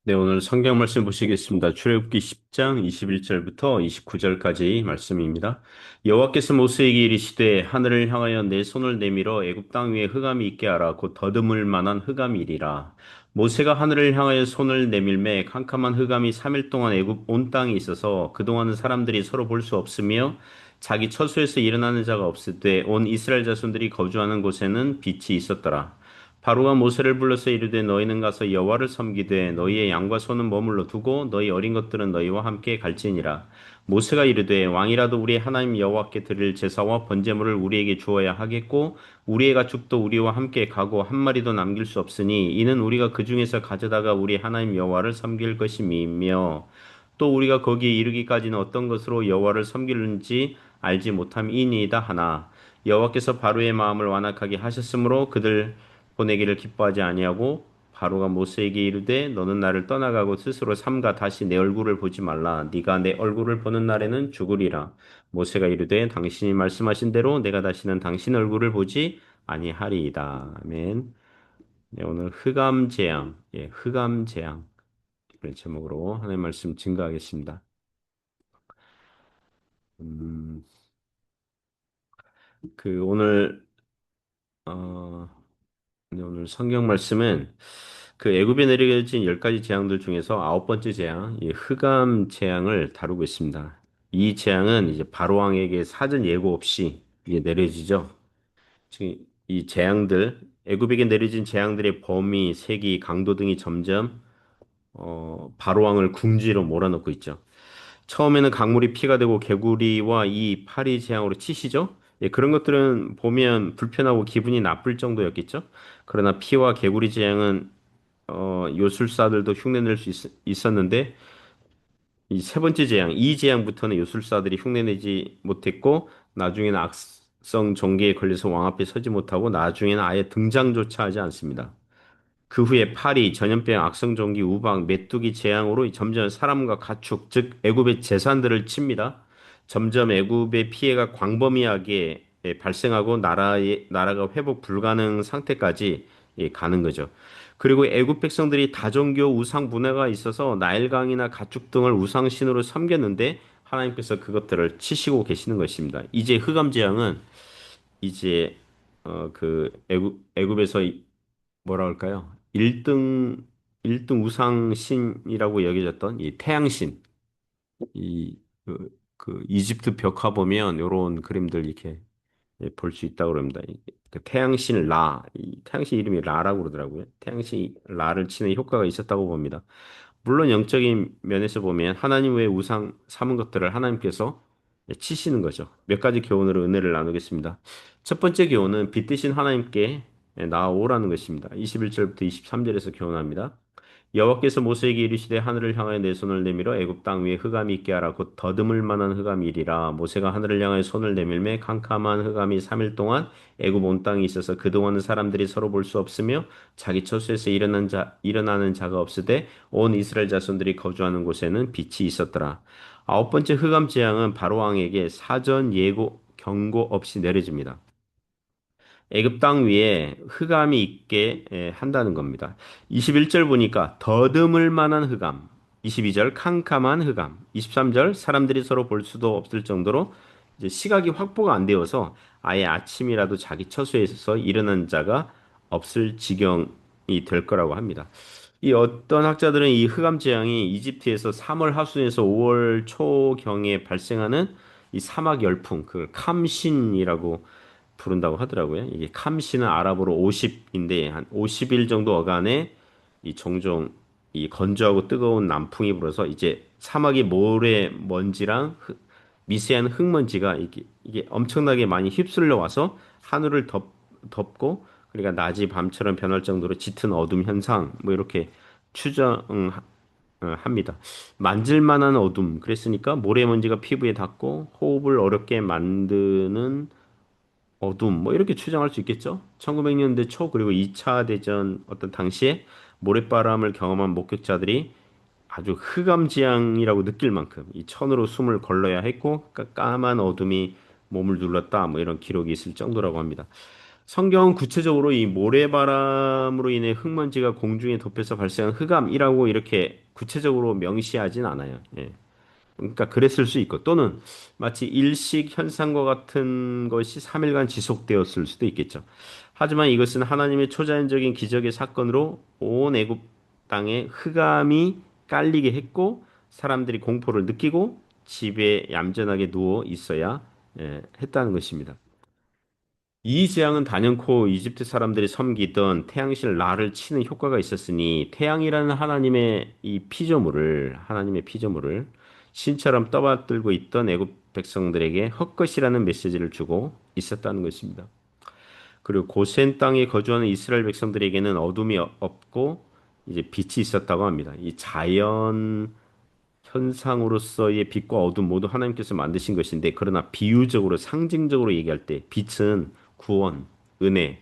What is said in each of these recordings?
네, 오늘 성경 말씀 보시겠습니다. 출애굽기 10장 21절부터 29절까지 말씀입니다. 여호와께서 모세에게 이르시되 하늘을 향하여 내 손을 내밀어 애굽 땅 위에 흑암이 있게 하라. 곧 더듬을 만한 흑암이리라. 모세가 하늘을 향하여 손을 내밀매 캄캄한 흑암이 3일 동안 애굽 온 땅에 있어서 그동안은 사람들이 서로 볼 수 없으며 자기 처소에서 일어나는 자가 없으되 온 이스라엘 자손들이 거주하는 곳에는 빛이 있었더라. 바로가 모세를 불러서 이르되 너희는 가서 여호와를 섬기되 너희의 양과 소는 머물러 두고 너희 어린 것들은 너희와 함께 갈지니라. 모세가 이르되 왕이라도 우리 하나님 여호와께 드릴 제사와 번제물을 우리에게 주어야 하겠고 우리의 가축도 우리와 함께 가고 한 마리도 남길 수 없으니 이는 우리가 그 중에서 가져다가 우리 하나님 여호와를 섬길 것임이며 또 우리가 거기에 이르기까지는 어떤 것으로 여호와를 섬기는지 알지 못함이니이다 하나 여호와께서 바로의 마음을 완악하게 하셨으므로 그들 보내기를 기뻐하지 아니하고 바로가 모세에게 이르되 너는 나를 떠나가고 스스로 삼가 다시 내 얼굴을 보지 말라. 네가 내 얼굴을 보는 날에는 죽으리라. 모세가 이르되 당신이 말씀하신 대로 내가 다시는 당신 얼굴을 보지 아니하리이다. 아멘. 네, 오늘 흑암 재앙, 흑암 재앙 제목으로 하나님 말씀 증거하겠습니다. 음, 그 오늘 어, 네, 오늘 성경 말씀은 그 애굽에 내려진 열 가지 재앙들 중에서 아홉 번째 재앙, 이 흑암 재앙을 다루고 있습니다. 이 재앙은 이제 바로 왕에게 사전 예고 없이 이게 내려지죠. 지금 이 재앙들, 애굽에게 내려진 재앙들의 범위, 세기, 강도 등이 점점 바로 왕을 궁지로 몰아넣고 있죠. 처음에는 강물이 피가 되고 개구리와 이 파리 재앙으로 치시죠. 예, 그런 것들은 보면 불편하고 기분이 나쁠 정도였겠죠. 그러나 피와 개구리 재앙은 요술사들도 흉내낼 수 있었는데 이 세 번째 재앙, 이 재앙부터는 요술사들이 흉내내지 못했고 나중에는 악성 종기에 걸려서 왕 앞에 서지 못하고 나중에는 아예 등장조차 하지 않습니다. 그 후에 파리, 전염병, 악성종기, 우박, 메뚜기 재앙으로 점점 사람과 가축, 즉 애굽의 재산들을 칩니다. 점점 애굽의 피해가 광범위하게 발생하고 나라가 회복 불가능 상태까지 가는 거죠. 그리고 애굽 백성들이 다종교 우상 문화가 있어서 나일강이나 가축 등을 우상신으로 섬겼는데 하나님께서 그것들을 치시고 계시는 것입니다. 이제 흑암 재앙은 이제 그 애굽에서 뭐라 할까요? 1등 우상신이라고 여겨졌던 이 태양신, 이, 그 이집트 벽화 보면 이런 그림들 이렇게 볼 수 있다고 그럽니다. 그 태양신 라, 이 태양신 이름이 라라고 그러더라고요. 태양신 라를 치는 효과가 있었다고 봅니다. 물론 영적인 면에서 보면 하나님 외에 우상 삼은 것들을 하나님께서 치시는 거죠. 몇 가지 교훈으로 은혜를 나누겠습니다. 첫 번째 교훈은 빛 대신 하나님께 나아오라는 것입니다. 21절부터 23절에서 교훈합니다. 여호와께서 모세에게 이르시되 하늘을 향하여 내 손을 내밀어 애굽 땅 위에 흑암이 있게 하라. 곧 더듬을 만한 흑암이리라. 모세가 하늘을 향하여 손을 내밀매 캄캄한 흑암이 3일 동안 애굽 온 땅에 있어서 그동안은 사람들이 서로 볼 수 없으며 자기 처소에서 일어나는 자가 없으되 온 이스라엘 자손들이 거주하는 곳에는 빛이 있었더라. 아홉 번째 흑암 재앙은 바로 왕에게 사전 예고 경고 없이 내려집니다. 애굽 땅 위에 흑암이 있게 한다는 겁니다. 21절 보니까 더듬을 만한 흑암, 22절 캄캄한 흑암, 23절 사람들이 서로 볼 수도 없을 정도로 이제 시각이 확보가 안 되어서 아예 아침이라도 자기 처소에서 일어난 자가 없을 지경이 될 거라고 합니다. 이 어떤 학자들은 이 흑암 재앙이 이집트에서 3월 하순에서 5월 초경에 발생하는 이 사막 열풍, 그 캄신이라고 부른다고 하더라고요. 이게 캄시는 아랍어로 50인데 한 50일 정도 어간에 이 종종 이 건조하고 뜨거운 남풍이 불어서 이제 사막의 모래 먼지랑 미세한 흙먼지가 이게 엄청나게 많이 휩쓸려 와서 하늘을 덮고 그러니까 낮이 밤처럼 변할 정도로 짙은 어둠 현상 뭐 이렇게 추정합니다. 만질만한 어둠 그랬으니까 모래먼지가 피부에 닿고 호흡을 어렵게 만드는 어둠 뭐 이렇게 추정할 수 있겠죠. 1900년대 초 그리고 2차 대전 어떤 당시에 모래바람을 경험한 목격자들이 아주 흑암지향이라고 느낄 만큼 이 천으로 숨을 걸러야 했고 까만 어둠이 몸을 눌렀다 뭐 이런 기록이 있을 정도라고 합니다. 성경은 구체적으로 이 모래바람으로 인해 흙먼지가 공중에 덮여서 발생한 흑암이라고 이렇게 구체적으로 명시하진 않아요. 예. 그러니까 그랬을 수 있고 또는 마치 일식 현상과 같은 것이 3일간 지속되었을 수도 있겠죠. 하지만 이것은 하나님의 초자연적인 기적의 사건으로 온 애굽 땅에 흑암이 깔리게 했고 사람들이 공포를 느끼고 집에 얌전하게 누워 있어야 했다는 것입니다. 이 재앙은 단연코 이집트 사람들이 섬기던 태양신 라를 치는 효과가 있었으니 태양이라는 하나님의 피조물을 신처럼 떠받들고 있던 애굽 백성들에게 헛것이라는 메시지를 주고 있었다는 것입니다. 그리고 고센 땅에 거주하는 이스라엘 백성들에게는 어둠이 없고 이제 빛이 있었다고 합니다. 이 자연 현상으로서의 빛과 어둠 모두 하나님께서 만드신 것인데 그러나 비유적으로 상징적으로 얘기할 때 빛은 구원, 은혜,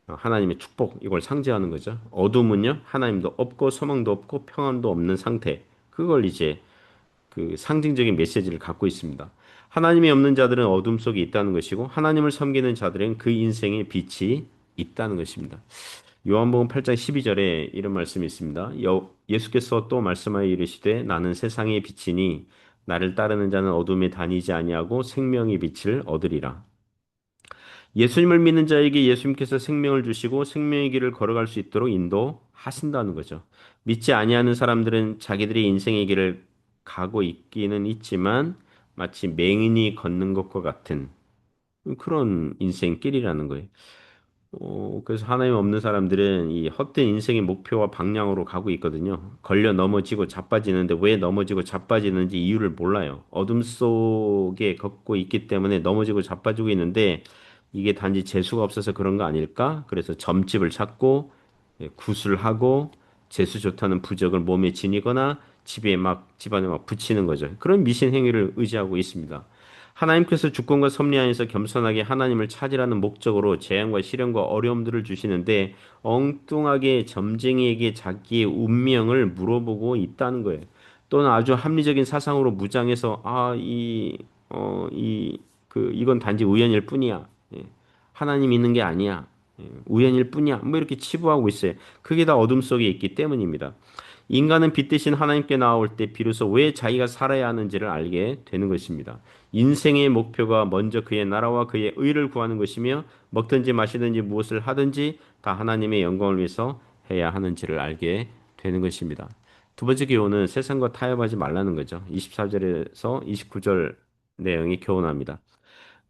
하나님의 축복 이걸 상징하는 거죠. 어둠은요 하나님도 없고 소망도 없고 평안도 없는 상태. 그걸 이제 그 상징적인 메시지를 갖고 있습니다. 하나님이 없는 자들은 어둠 속에 있다는 것이고 하나님을 섬기는 자들은 그 인생에 빛이 있다는 것입니다. 요한복음 8장 12절에 이런 말씀이 있습니다. 예수께서 또 말씀하여 이르시되 나는 세상의 빛이니 나를 따르는 자는 어둠에 다니지 아니하고 생명의 빛을 얻으리라. 예수님을 믿는 자에게 예수님께서 생명을 주시고 생명의 길을 걸어갈 수 있도록 인도하신다는 거죠. 믿지 아니하는 사람들은 자기들의 인생의 길을 가고 있기는 있지만 마치 맹인이 걷는 것과 같은 그런 인생길이라는 거예요. 그래서 하나님 없는 사람들은 이 헛된 인생의 목표와 방향으로 가고 있거든요. 걸려 넘어지고 자빠지는데 왜 넘어지고 자빠지는지 이유를 몰라요. 어둠 속에 걷고 있기 때문에 넘어지고 자빠지고 있는데 이게 단지 재수가 없어서 그런 거 아닐까? 그래서 점집을 찾고 구슬하고 재수 좋다는 부적을 몸에 지니거나 집안에 막 붙이는 거죠. 그런 미신 행위를 의지하고 있습니다. 하나님께서 주권과 섭리 안에서 겸손하게 하나님을 찾으라는 목적으로 재앙과 시련과 어려움들을 주시는데 엉뚱하게 점쟁이에게 자기의 운명을 물어보고 있다는 거예요. 또는 아주 합리적인 사상으로 무장해서 이건 단지 우연일 뿐이야. 예. 하나님 있는 게 아니야. 우연일 뿐이야. 뭐 이렇게 치부하고 있어요. 그게 다 어둠 속에 있기 때문입니다. 인간은 빛 대신 하나님께 나올 때 비로소 왜 자기가 살아야 하는지를 알게 되는 것입니다. 인생의 목표가 먼저 그의 나라와 그의 의를 구하는 것이며 먹든지 마시든지 무엇을 하든지 다 하나님의 영광을 위해서 해야 하는지를 알게 되는 것입니다. 두 번째 교훈은 세상과 타협하지 말라는 거죠. 24절에서 29절 내용이 교훈합니다.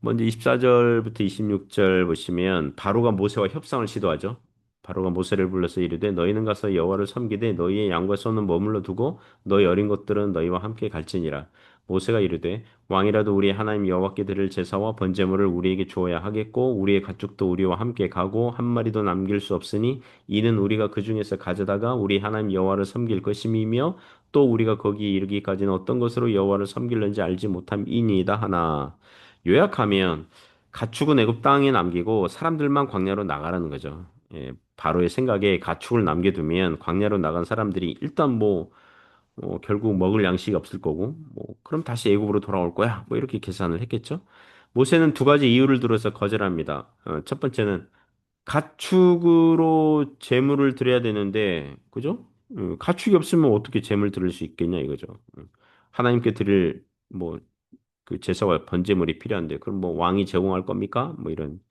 먼저 24절부터 26절 보시면 바로가 모세와 협상을 시도하죠. 바로가 모세를 불러서 이르되 너희는 가서 여호와를 섬기되 너희의 양과 소는 머물러 두고 너희 어린 것들은 너희와 함께 갈지니라. 모세가 이르되 왕이라도 우리 하나님 여호와께 드릴 제사와 번제물을 우리에게 주어야 하겠고 우리의 가축도 우리와 함께 가고 한 마리도 남길 수 없으니 이는 우리가 그 중에서 가져다가 우리 하나님 여호와를 섬길 것임이며 또 우리가 거기 이르기까지는 어떤 것으로 여호와를 섬길는지 알지 못함이니이다 하나. 요약하면 가축은 애굽 땅에 남기고 사람들만 광야로 나가라는 거죠. 바로의 생각에 가축을 남겨두면 광야로 나간 사람들이 일단 결국 먹을 양식이 없을 거고 그럼 다시 애굽으로 돌아올 거야. 뭐 이렇게 계산을 했겠죠. 모세는 두 가지 이유를 들어서 거절합니다. 첫 번째는 가축으로 제물을 드려야 되는데 그죠? 가축이 없으면 어떻게 제물 드릴 수 있겠냐 이거죠. 하나님께 드릴 뭐 그 제사와 번제물이 필요한데 그럼 뭐 왕이 제공할 겁니까? 뭐 이런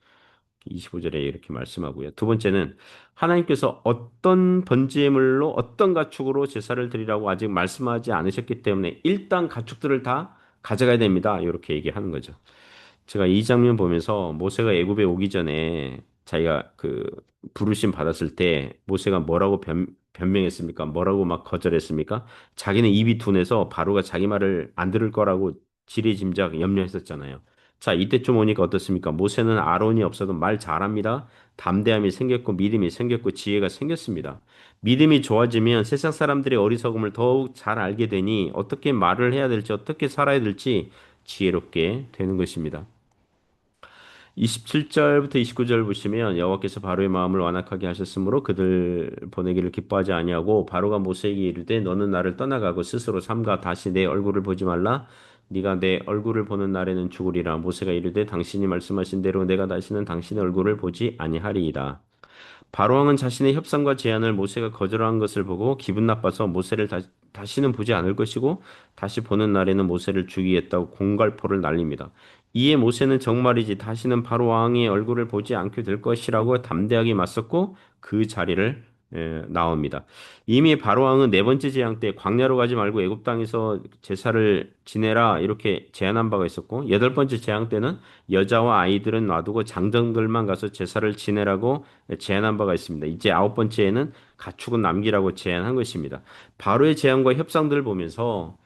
25절에 이렇게 말씀하고요. 두 번째는 하나님께서 어떤 번제물로 어떤 가축으로 제사를 드리라고 아직 말씀하지 않으셨기 때문에 일단 가축들을 다 가져가야 됩니다. 이렇게 얘기하는 거죠. 제가 이 장면 보면서 모세가 애굽에 오기 전에 자기가 그 부르심 받았을 때 모세가 뭐라고 변명했습니까? 뭐라고 막 거절했습니까? 자기는 입이 둔해서 바로가 자기 말을 안 들을 거라고 지레짐작 염려했었잖아요. 자, 이때쯤 오니까 어떻습니까? 모세는 아론이 없어도 말 잘합니다. 담대함이 생겼고 믿음이 생겼고 지혜가 생겼습니다. 믿음이 좋아지면 세상 사람들의 어리석음을 더욱 잘 알게 되니 어떻게 말을 해야 될지 어떻게 살아야 될지 지혜롭게 되는 것입니다. 27절부터 29절 보시면 여호와께서 바로의 마음을 완악하게 하셨으므로 그들 보내기를 기뻐하지 아니하고 바로가 모세에게 이르되 너는 나를 떠나가고 스스로 삼가 다시 내 얼굴을 보지 말라 네가 내 얼굴을 보는 날에는 죽으리라. 모세가 이르되 당신이 말씀하신 대로 내가 다시는 당신의 얼굴을 보지 아니하리이다. 바로왕은 자신의 협상과 제안을 모세가 거절한 것을 보고 기분 나빠서 모세를 다시는 보지 않을 것이고 다시 보는 날에는 모세를 죽이겠다고 공갈포를 날립니다. 이에 모세는 정말이지 다시는 바로왕의 얼굴을 보지 않게 될 것이라고 담대하게 맞섰고 그 자리를 나옵니다. 이미 바로왕은 네 번째 재앙 때 광야로 가지 말고 애굽 땅에서 제사를 지내라 이렇게 제안한 바가 있었고 여덟 번째 재앙 때는 여자와 아이들은 놔두고 장정들만 가서 제사를 지내라고 제안한 바가 있습니다. 이제 아홉 번째에는 가축은 남기라고 제안한 것입니다. 바로의 제안과 협상들을 보면서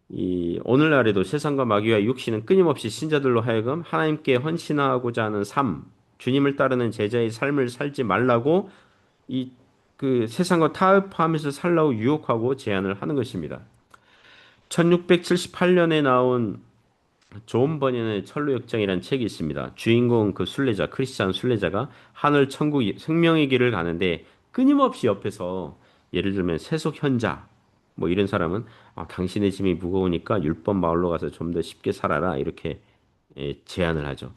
이 오늘날에도 세상과 마귀와 육신은 끊임없이 신자들로 하여금 하나님께 헌신하고자 하는 삶, 주님을 따르는 제자의 삶을 살지 말라고 이 그 세상과 타협하면서 살라고 유혹하고 제안을 하는 것입니다. 1678년에 나온 존 버년의 천루역정이라는 책이 있습니다. 주인공 그 순례자, 크리스찬 순례자가 하늘 천국 생명의 길을 가는데 끊임없이 옆에서 예를 들면 세속 현자 뭐 이런 사람은 당신의 짐이 무거우니까 율법 마을로 가서 좀 더 쉽게 살아라 이렇게 제안을 하죠.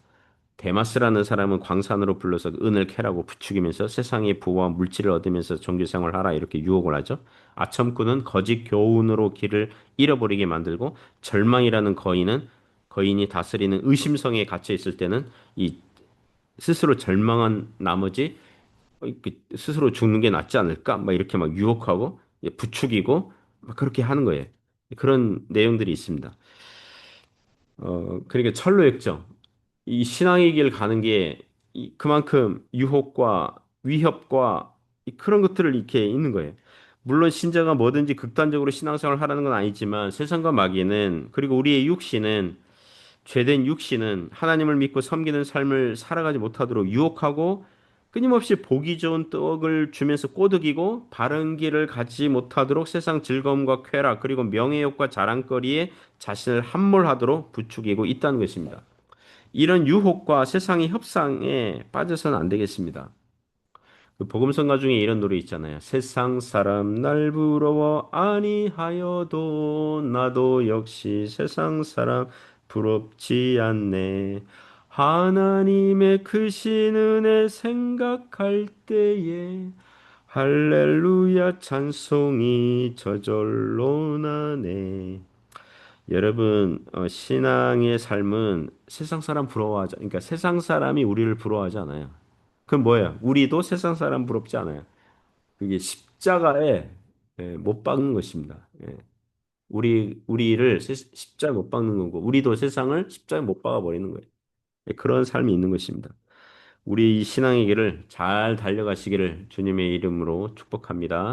데마스라는 사람은 광산으로 불러서 은을 캐라고 부추기면서 세상의 부와 물질을 얻으면서 종교생활을 하라 이렇게 유혹을 하죠. 아첨꾼은 거짓 교훈으로 길을 잃어버리게 만들고 절망이라는 거인이 다스리는 의심성에 갇혀 있을 때는 이 스스로 절망한 나머지 스스로 죽는 게 낫지 않을까? 막 이렇게 막 유혹하고 부추기고 막 그렇게 하는 거예요. 그런 내용들이 있습니다. 그러니까 철로역정. 이 신앙의 길 가는 게 그만큼 유혹과 위협과 그런 것들을 이렇게 있는 거예요. 물론 신자가 뭐든지 극단적으로 신앙생활을 하라는 건 아니지만 세상과 마귀는 그리고 우리의 육신은 죄된 육신은 하나님을 믿고 섬기는 삶을 살아가지 못하도록 유혹하고 끊임없이 보기 좋은 떡을 주면서 꼬드기고 바른 길을 가지 못하도록 세상 즐거움과 쾌락 그리고 명예욕과 자랑거리에 자신을 함몰하도록 부추기고 있다는 것입니다. 이런 유혹과 세상의 협상에 빠져서는 안 되겠습니다. 그 복음성가 중에 이런 노래 있잖아요. 세상 사람 날 부러워 아니하여도 나도 역시 세상 사람 부럽지 않네. 하나님의 크신 은혜 생각할 때에 할렐루야 찬송이 저절로 나네. 여러분, 신앙의 삶은 세상 사람 부러워하지, 그러니까 세상 사람이 우리를 부러워하지 않아요. 그럼 뭐예요? 우리도 세상 사람 부럽지 않아요. 그게 십자가에 못 박는 것입니다. 우리를 십자가에 못 박는 거고, 우리도 세상을 십자가에 못 박아 버리는 거예요. 그런 삶이 있는 것입니다. 우리 이 신앙의 길을 잘 달려가시기를 주님의 이름으로 축복합니다.